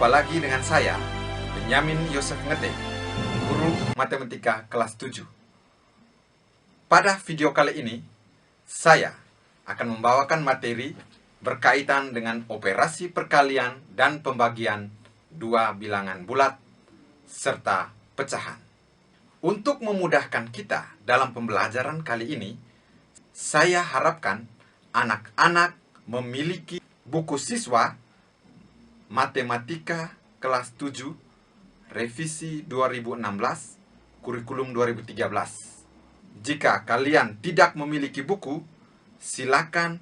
Jumpa lagi dengan saya, Benyamin Yosef Ngete, guru matematika kelas 7. Pada video kali ini, saya akan membawakan materi berkaitan dengan operasi perkalian dan pembagian dua bilangan bulat serta pecahan. Untuk memudahkan kita dalam pembelajaran kali ini, saya harapkan anak-anak memiliki buku siswa Matematika kelas 7 revisi 2016 kurikulum 2013. Jika kalian tidak memiliki buku, silakan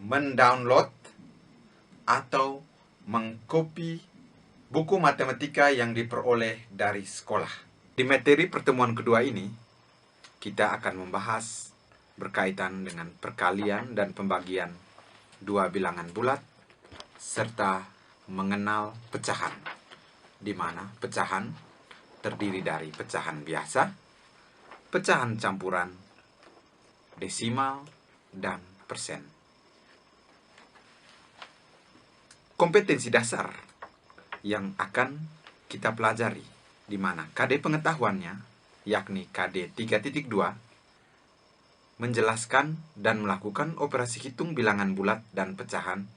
mendownload atau mengcopy buku matematika yang diperoleh dari sekolah. Di materi pertemuan kedua ini, kita akan membahas berkaitan dengan perkalian dan pembagian dua bilangan bulat serta mengenal pecahan, di mana pecahan terdiri dari pecahan biasa, pecahan campuran, desimal, dan persen. Kompetensi dasar yang akan kita pelajari, di mana KD pengetahuannya, yakni KD 3.2, menjelaskan dan melakukan operasi hitung bilangan bulat dan pecahan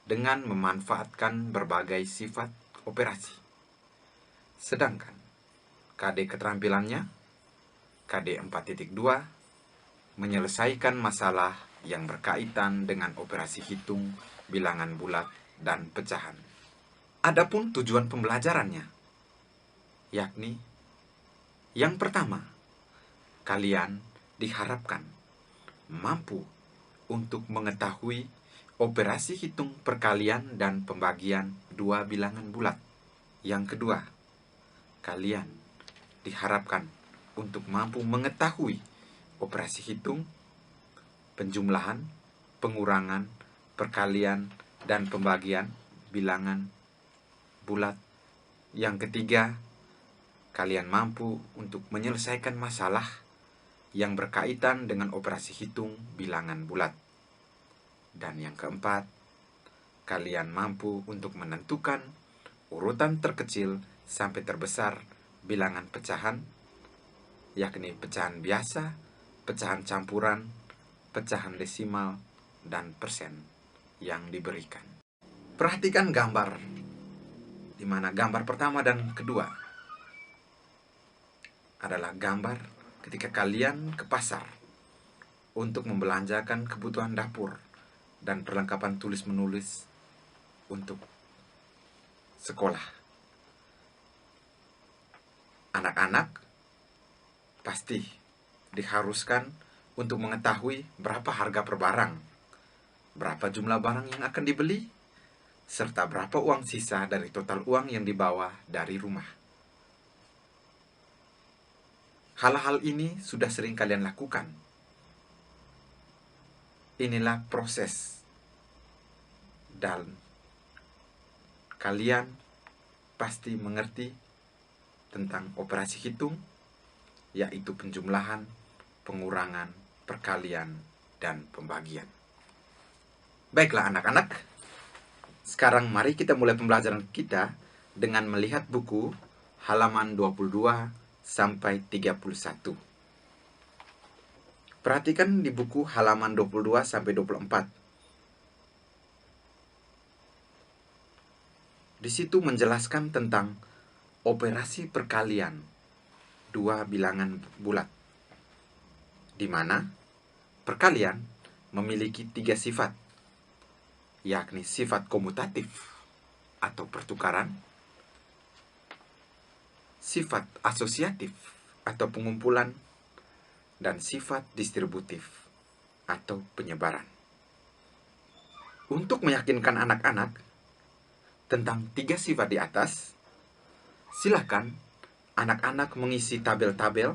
dengan memanfaatkan berbagai sifat operasi. Sedangkan KD keterampilannya, KD 4.2, menyelesaikan masalah yang berkaitan dengan operasi hitung bilangan bulat dan pecahan. Adapun tujuan pembelajarannya, yakni yang pertama, kalian diharapkan mampu untuk mengetahui operasi hitung perkalian dan pembagian dua bilangan bulat. Yang kedua, kalian diharapkan untuk mampu mengetahui operasi hitung, penjumlahan, pengurangan, perkalian, dan pembagian bilangan bulat. Yang ketiga, kalian mampu untuk menyelesaikan masalah yang berkaitan dengan operasi hitung bilangan bulat. Dan yang keempat, kalian mampu untuk menentukan urutan terkecil sampai terbesar bilangan pecahan, yakni pecahan biasa, pecahan campuran, pecahan desimal, dan persen yang diberikan. Perhatikan gambar, di mana gambar pertama dan kedua adalah gambar ketika kalian ke pasar untuk membelanjakan kebutuhan dapur dan perlengkapan tulis-menulis untuk sekolah. Anak-anak pasti diharuskan untuk mengetahui berapa harga per barang, berapa jumlah barang yang akan dibeli, serta berapa uang sisa dari total uang yang dibawa dari rumah. Hal-hal ini sudah sering kalian lakukan. Inilah proses, dan kalian pasti mengerti tentang operasi hitung, yaitu penjumlahan, pengurangan, perkalian, dan pembagian. Baiklah anak-anak, sekarang mari kita mulai pembelajaran kita dengan melihat buku halaman 22 sampai 31. Perhatikan di buku halaman 22 sampai 24. Di situ menjelaskan tentang operasi perkalian dua bilangan bulat, di mana perkalian memiliki tiga sifat, yakni sifat komutatif atau pertukaran, sifat asosiatif atau pengumpulan, dan sifat distributif atau penyebaran. Untuk meyakinkan anak-anak tentang tiga sifat di atas, silakan anak-anak mengisi tabel-tabel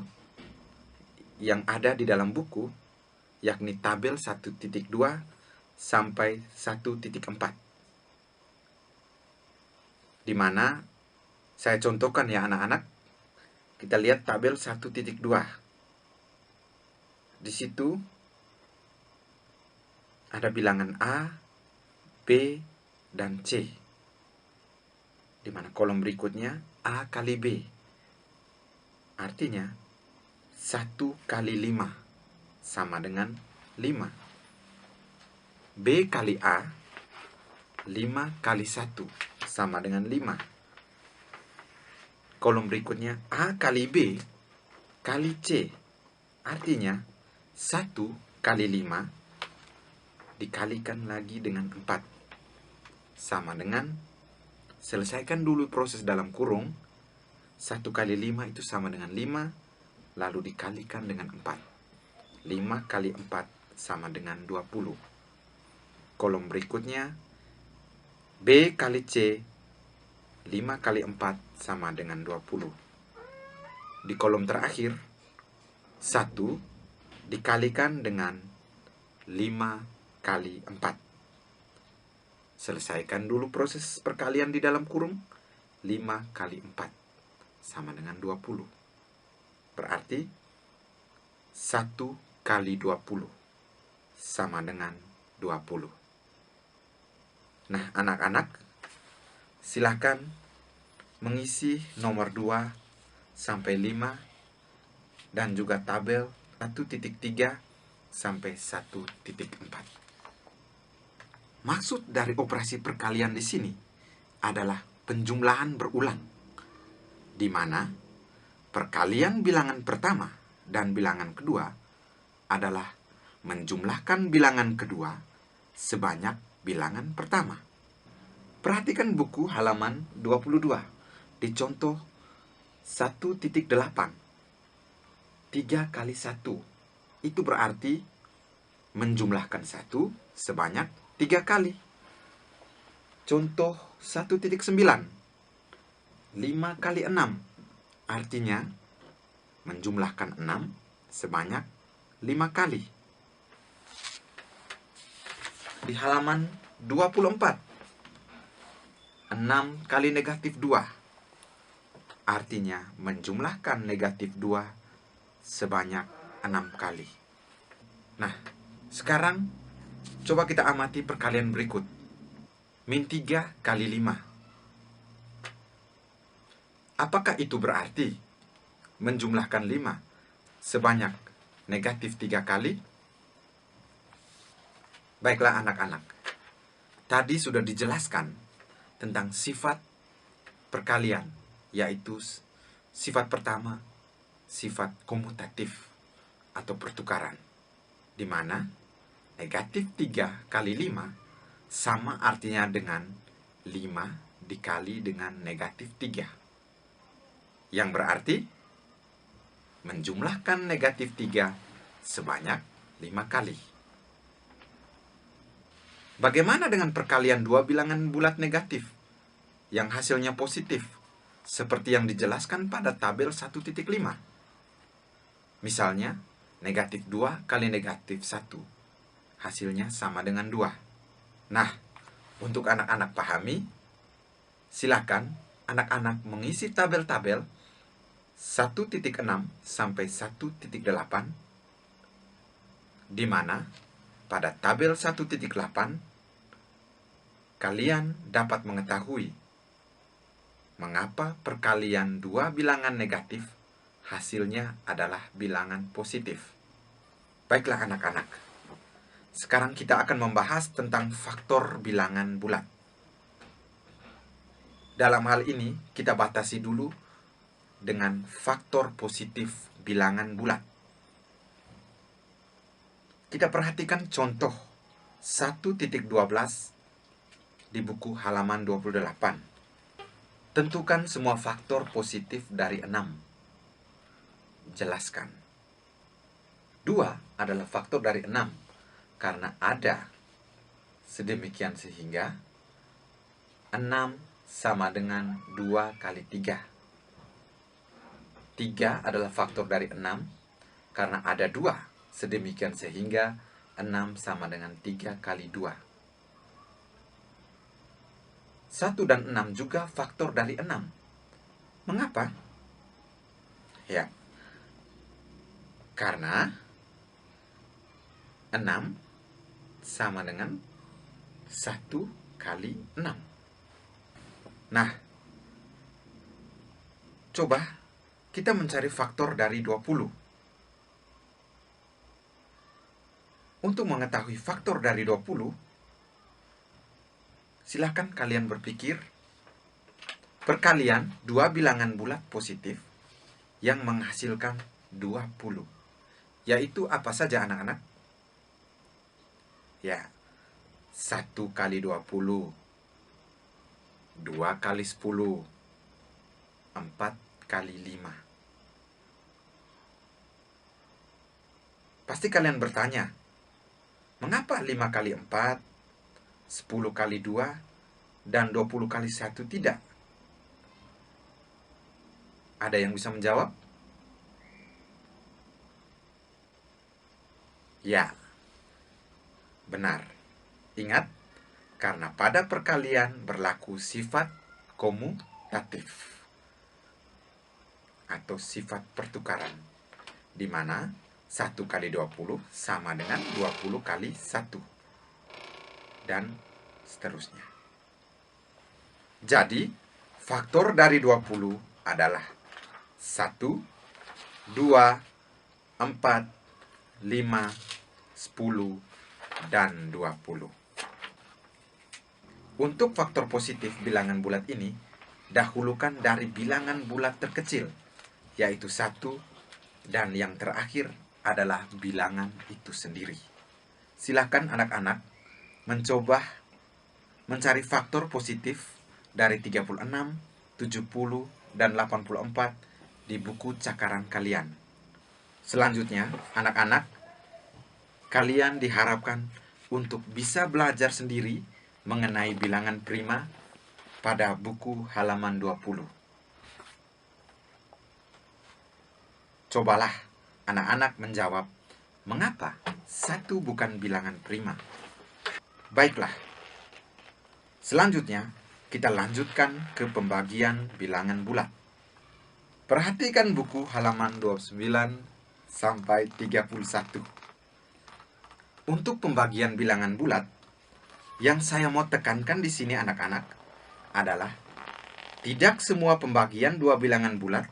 yang ada di dalam buku, yakni tabel 1.2 sampai 1.4. Di mana saya contohkan ya anak-anak, kita lihat tabel 1.2. Di situ ada bilangan A, B, dan C. di mana kolom berikutnya A kali B. Artinya 1 kali 5 sama dengan 5. B kali A, 5 kali 1 sama dengan 5. Kolom berikutnya A kali B kali C. Artinya 1 kali 5 dikalikan lagi dengan 4. Sama dengan, selesaikan dulu proses dalam kurung. 1 kali 5 itu sama dengan 5, lalu dikalikan dengan 4. 5 kali 4 sama dengan 20. Kolom berikutnya, B kali C, 5 kali 4 sama dengan 20. Di kolom terakhir, 1 dikalikan dengan 5 kali 4. Selesaikan dulu proses perkalian di dalam kurung. 5 kali 4 sama dengan 20. Berarti 1 kali 20 sama dengan 20. Nah, anak-anak, silakan mengisi nomor 2 sampai 5 dan juga tabel 1.3 sampai 1.4. Maksud dari operasi perkalian di sini adalah penjumlahan berulang, di mana perkalian bilangan pertama dan bilangan kedua adalah menjumlahkan bilangan kedua sebanyak bilangan pertama. Perhatikan buku halaman 22 di contoh 1.8. 3 kali 1 itu berarti menjumlahkan 1 sebanyak 3 kali. Contoh 1.9. 5 kali 6 artinya menjumlahkan 6 sebanyak 5 kali. Di halaman 24, 6 kali negatif 2 artinya menjumlahkan negatif 2 sebanyak 6 kali. Nah, sekarang coba kita amati perkalian berikut. Min 3 kali 5. Apakah itu berarti menjumlahkan 5 sebanyak negatif 3 kali? Baiklah anak-anak, tadi sudah dijelaskan tentang sifat perkalian, yaitu sifat pertama, sifat komutatif atau pertukaran, di mana negatif 3 kali 5 sama artinya dengan 5 dikali dengan negatif 3. Yang berarti menjumlahkan negatif 3 sebanyak 5 kali. Bagaimana dengan perkalian dua bilangan bulat negatif yang hasilnya positif, seperti yang dijelaskan pada tabel 1.5? Misalnya, negatif 2 kali negatif 1, hasilnya sama dengan 2. Nah, untuk anak-anak pahami, silakan anak-anak mengisi tabel-tabel 1.6 sampai 1.8, di mana pada tabel 1.8 kalian dapat mengetahui mengapa perkalian dua bilangan negatif hasilnya adalah bilangan positif. Baiklah anak-anak, sekarang kita akan membahas tentang faktor bilangan bulat. Dalam hal ini, kita batasi dulu dengan faktor positif bilangan bulat. Kita perhatikan contoh 1.12 di buku halaman 28. Tentukan semua faktor positif dari 6. Jelaskan. 2 adalah faktor dari 6 karena ada. Sedemikian sehingga 6 sama dengan 2 kali 3. 3 adalah faktor dari 6 karena ada 2. Sedemikian sehingga 6 sama dengan 3 kali 2. 1 dan 6 juga faktor dari 6. Mengapa? Ya, karena 6 sama dengan 1 kali 6. Nah, Coba kita mencari faktor dari 20. Untuk mengetahui faktor dari 20, silakan kalian berpikir perkalian dua bilangan bulat positif yang menghasilkan 20. Yaitu apa saja anak-anak? Ya, 1 kali 20, 2 kali 10, 4 kali 5. Pasti kalian bertanya, mengapa 5 kali 4, 10 kali 2, dan 20 kali 1 tidak? Ada yang bisa menjawab? Ya, benar. Ingat, karena pada perkalian berlaku sifat komutatif atau sifat pertukaran, di mana 1 kali 20 sama dengan 20 kali 1, dan seterusnya. Jadi, faktor dari 20 adalah 1, 2, 4, 5, 10, dan 20. Untuk faktor positif bilangan bulat ini, dahulukan dari bilangan bulat terkecil, yaitu 1, dan yang terakhir adalah bilangan itu sendiri. Silakan anak-anak mencoba mencari faktor positif dari 36, 70, dan 84 di buku cakaran kalian. Selanjutnya, anak-anak, kalian diharapkan untuk bisa belajar sendiri mengenai bilangan prima pada buku halaman 20. Cobalah anak-anak menjawab, mengapa 1 bukan bilangan prima? Baiklah. Selanjutnya, kita lanjutkan ke pembagian bilangan bulat. Perhatikan buku halaman 29 sampai 31. Untuk pembagian bilangan bulat, yang saya mau tekankan di sini anak-anak adalah tidak semua pembagian dua bilangan bulat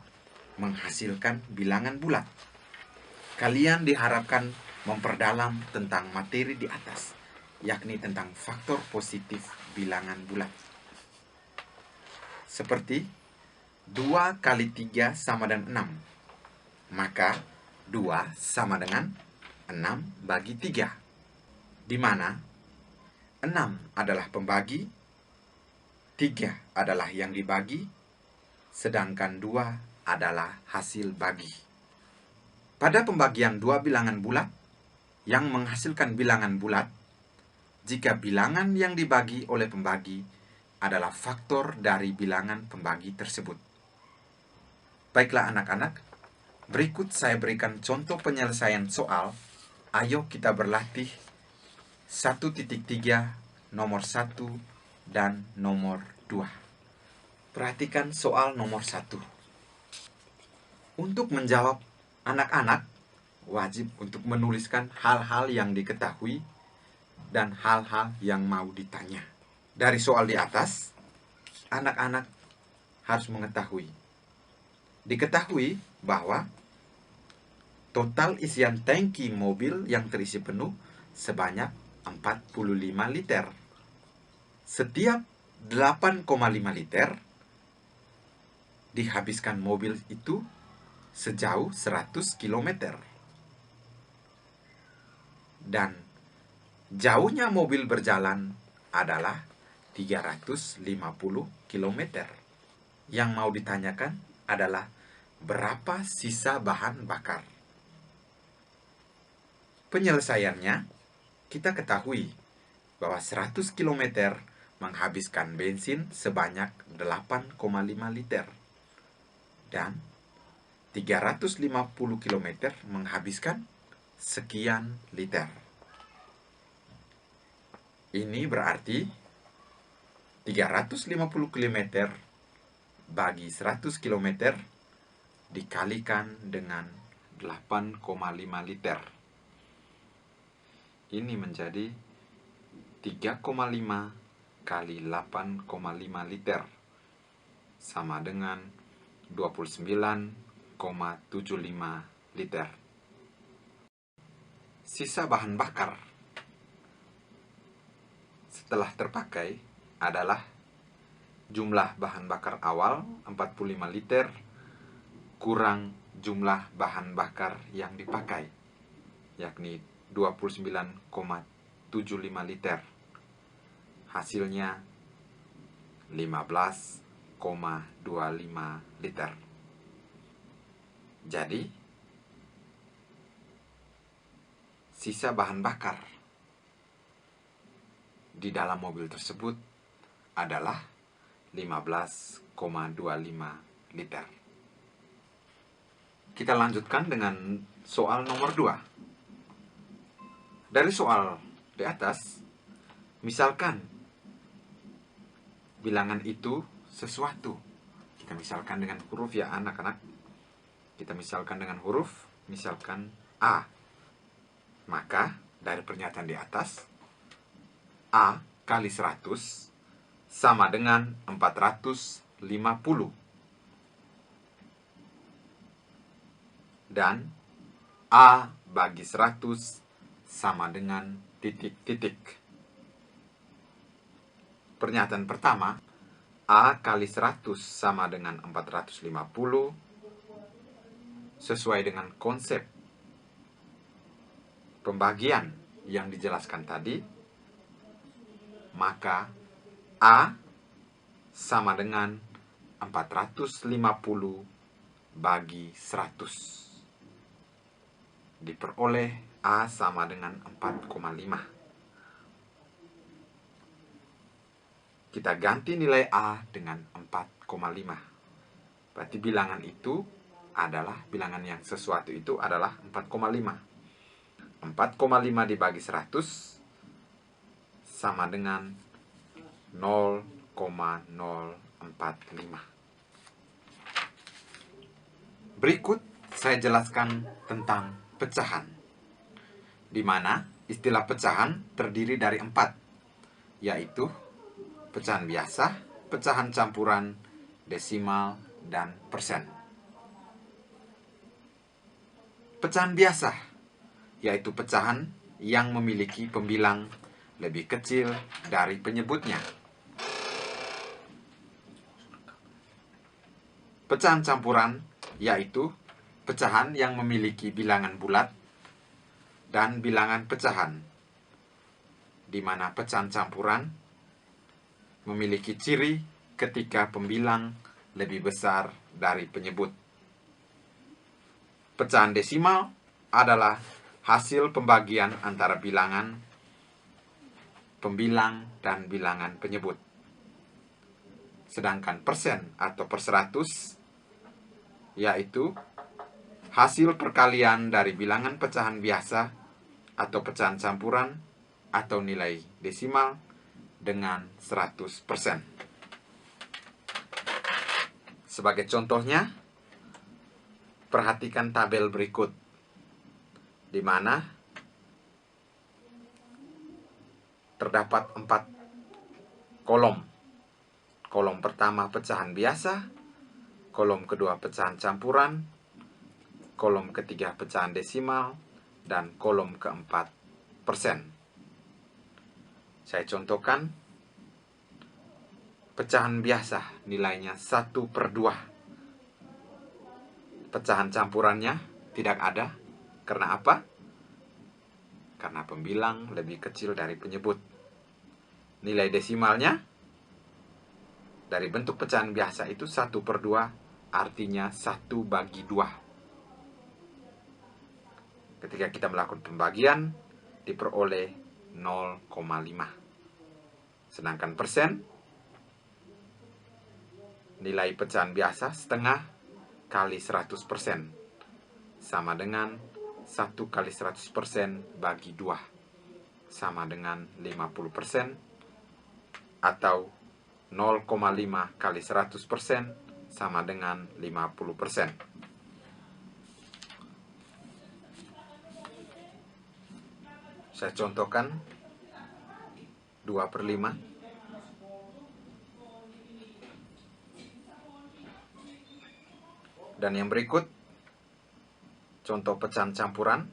menghasilkan bilangan bulat. Kalian diharapkan memperdalam tentang materi di atas, yakni tentang faktor positif bilangan bulat. Seperti 2 kali 3 sama dengan 6. Maka 2 sama dengan 6 bagi 3. Di mana 6 adalah pembagi, 3 adalah yang dibagi, sedangkan 2 adalah hasil bagi. Pada pembagian dua bilangan bulat yang menghasilkan bilangan bulat, jika bilangan yang dibagi oleh pembagi adalah faktor dari bilangan pembagi tersebut. Baiklah anak-anak, berikut saya berikan contoh penyelesaian soal. Ayo kita berlatih 1.3 nomor 1 dan nomor 2. Perhatikan soal nomor 1. Untuk menjawab, anak-anak wajib untuk menuliskan hal-hal yang diketahui dan hal-hal yang mau ditanya. Dari soal di atas, anak-anak harus mengetahui. Diketahui bahwa total isian tangki mobil yang terisi penuh sebanyak 45 liter. Setiap 8,5 liter dihabiskan mobil itu sejauh 100 km. Dan jauhnya mobil berjalan adalah 350 km. Yang mau ditanyakan adalah berapa sisa bahan bakar. Penyelesaiannya, kita ketahui bahwa 100 km menghabiskan bensin sebanyak 8,5 liter. Dan 350 km menghabiskan sekian liter. Ini berarti 350 km bagi 100 km dikalikan dengan 8,5 liter. Ini menjadi 3,5 kali 8,5 liter sama dengan 29,75 liter. Sisa bahan bakar setelah terpakai adalah jumlah bahan bakar awal 45 liter kurang jumlah bahan bakar yang dipakai, yakni 29,75 liter. Hasilnya 15,25 liter. Jadi, sisa bahan bakar di dalam mobil tersebut adalah 15,25 liter. Kita lanjutkan dengan soal nomor 2. Dari soal di atas, misalkan bilangan itu sesuatu. Kita misalkan dengan huruf ya anak-anak. Kita misalkan dengan huruf, misalkan A. Maka dari pernyataan di atas, A kali 100 sama dengan 450. Dan A bagi 100 sama dengan titik-titik. Pernyataan pertama, A kali 100 sama dengan 450, sesuai dengan konsep pembagian yang dijelaskan tadi, maka A sama dengan 450 bagi 100. Diperoleh A sama dengan 4,5. Kita ganti nilai A dengan 4,5. Berarti bilangan itu adalah, bilangan yang sesuatu itu adalah 4,5. 4,5 dibagi 100 sama dengan 0,045. Berikut saya jelaskan tentang pecahan, di mana istilah pecahan terdiri dari 4, yaitu pecahan biasa, pecahan campuran, desimal, dan persen. Pecahan biasa yaitu pecahan yang memiliki pembilang lebih kecil dari penyebutnya. Pecahan campuran yaitu pecahan yang memiliki bilangan bulat dan bilangan pecahan, di mana pecahan campuran memiliki ciri ketika pembilang lebih besar dari penyebut. Pecahan desimal adalah hasil pembagian antara bilangan pembilang dan bilangan penyebut. Sedangkan persen atau per 100 yaitu hasil perkalian dari bilangan pecahan biasa atau pecahan campuran atau nilai desimal dengan 100%. Sebagai contohnya, perhatikan tabel berikut, di mana terdapat 4 kolom. Kolom pertama pecahan biasa, kolom kedua pecahan campuran, kolom ketiga pecahan desimal, dan kolom keempat persen. Saya contohkan, pecahan biasa nilainya 1/2. Pecahan campurannya tidak ada. Karena apa? Karena pembilang lebih kecil dari penyebut. Nilai desimalnya dari bentuk pecahan biasa itu 1/2, artinya 1/2. Ketika kita melakukan pembagian, diperoleh 0,5. Sedangkan persen, nilai pecahan biasa setengah kali 100%, sama dengan 1 kali 100% bagi 2, sama dengan 50%, atau 0,5 kali 100% sama dengan 50%. Saya contohkan 2/5. Dan yang berikut, contoh pecahan campuran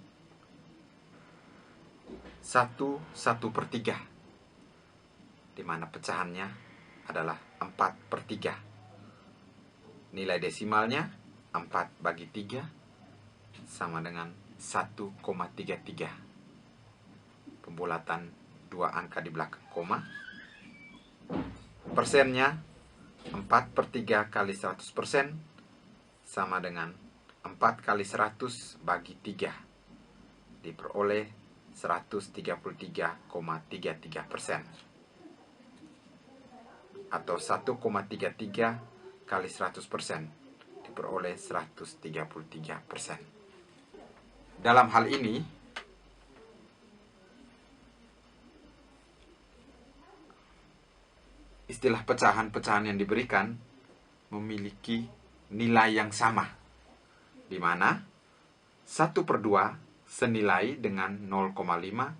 1/1/3, di mana pecahannya adalah 4/3. Nilai desimalnya 4/3 sama dengan 1,33. Pembulatan 2 angka di belakang koma. Persennya 4/3 kali 100% sama dengan 4 kali 100 bagi 3, diperoleh 133,33%, atau 1,33 kali 100% diperoleh 133%. Dalam hal ini, istilah pecahan-pecahan yang diberikan memiliki nilai yang sama, di mana 1/2 senilai dengan 0,5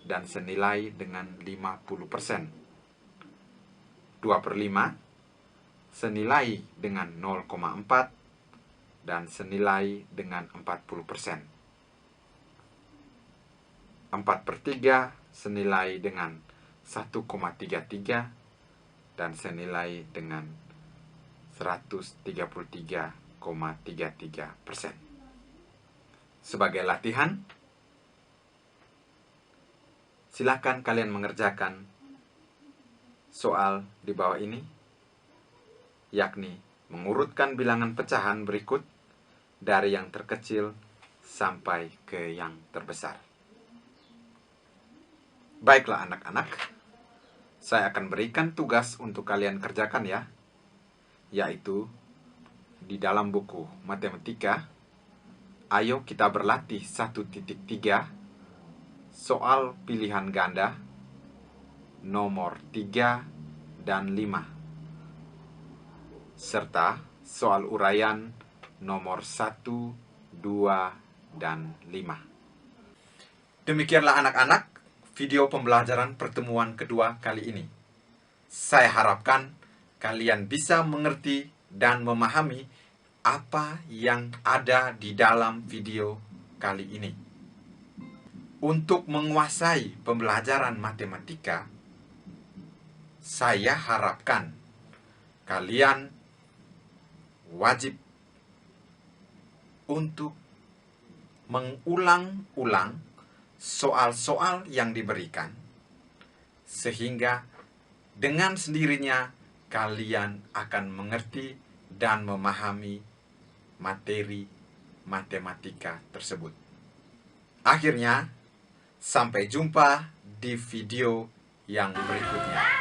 dan senilai dengan 50%. 2/5 senilai dengan 0,4 dan senilai dengan 40%. 4/3 senilai dengan 1,33 dan senilai dengan 133,33%. Sebagai latihan, silakan kalian mengerjakan soal di bawah ini, yakni mengurutkan bilangan pecahan berikut dari yang terkecil sampai ke yang terbesar. Baiklah anak-anak, saya akan berikan tugas untuk kalian kerjakan ya, yaitu di dalam buku matematika, ayo kita berlatih 1.3 soal pilihan ganda nomor 3 dan 5, serta soal uraian nomor 1, 2, dan 5. Demikianlah anak-anak video pembelajaran pertemuan kedua kali ini. Saya harapkan kalian bisa mengerti dan memahami apa yang ada di dalam video kali ini. Untuk menguasai pembelajaran matematika, saya harapkan kalian wajib untuk mengulang-ulang soal-soal yang diberikan, sehingga dengan sendirinya kalian akan mengerti dan memahami materi matematika tersebut. Akhirnya, sampai jumpa di video yang berikutnya.